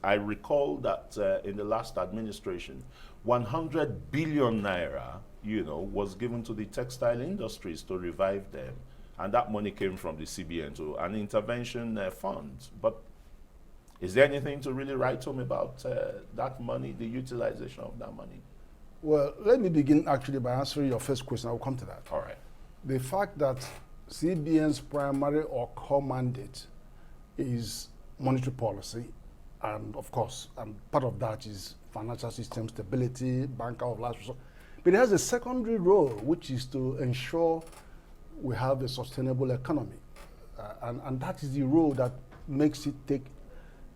I recall that in the last administration, 100 billion naira, was given to the textile industries to revive them. And that money came from the CBN to an intervention fund. But is there anything to really write home about that money, the utilization of that money? Well, let me begin actually by answering your first question. I will come to that. All right. The fact that CBN's primary or core mandate is monetary policy, and of course, part of that is financial system stability, banker of last resort. But it has a secondary role, which is to ensure we have a sustainable economy. And that is the role that makes it take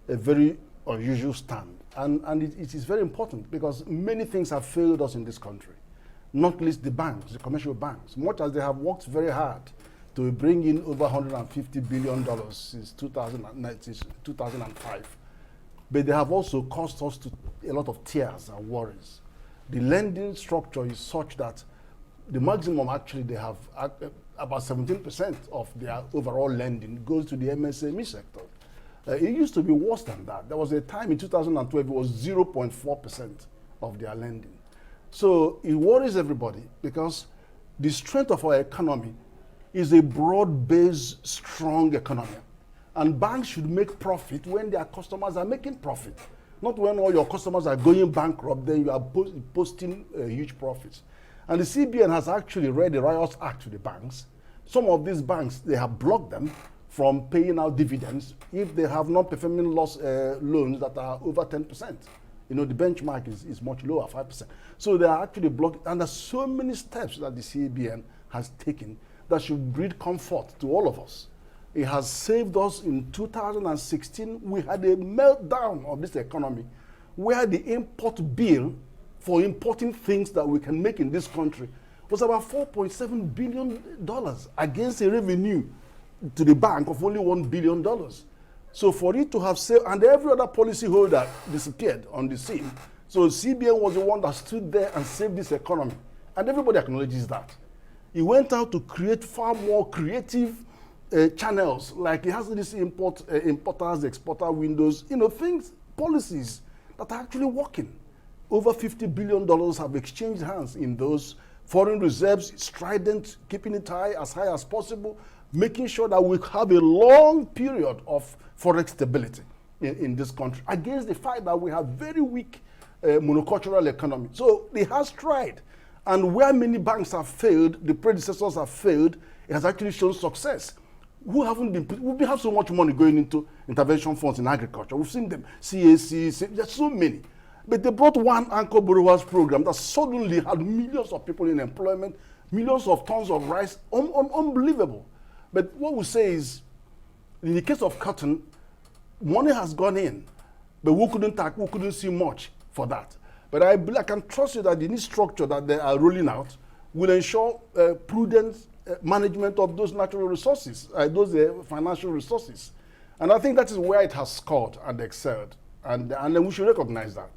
a very unusual stand. And it is very important because many things have failed us in this country, not least the banks, the commercial banks. Much as they have worked very hard to bring in over $150 billion since 2005, but they have also caused us a lot of tears and worries. The lending structure is such that the maximum actually they have about 17% of their overall lending goes to the MSME sector. It used to be worse than that. There was a time in 2012 it was 0.4% of their lending. So it worries everybody because the strength of our economy is a broad-based, strong economy. And banks should make profit when their customers are making profit. Not when all your customers are going bankrupt, then you are posting huge profits. And the CBN has actually read the Riot Act to the banks. Some of these banks, they have blocked them from paying out dividends if they have non-performing loans that are over 10%. The benchmark is much lower, 5%. So they are actually blocked. And there's so many steps that the CBN has taken that should breed comfort to all of us. It has saved us. In 2016. We had a meltdown of this economy where the import bill for importing things that we can make in this country was about $4.7 billion against a revenue to the bank of only $1 billion. So for it to have saved, and every other policy holder disappeared on the scene. So CBN was the one that stood there and saved this economy. And everybody acknowledges that. He went out to create far more creative channels, like he has this importers, exporter windows, things, policies that are actually working. Over $50 billion have exchanged hands in those. Foreign reserves, strident, keeping it as high as possible, making sure that we have a long period of forex stability in this country against the fact that we have very weak monocultural economy. So it has tried. And where many banks have failed, the predecessors have failed, it has actually shown success. We have so much money going into intervention funds in agriculture. We've seen them, CAC, there's so many. But they brought one anchor borrowers program that suddenly had millions of people in employment, millions of tons of rice, unbelievable. But what we say is, in the case of cotton, money has gone in, but we couldn't see much for that. But I can trust you that the new structure that they are rolling out will ensure prudent management of those natural resources, those financial resources. And I think that is where it has scored and excelled. And then we should recognize that.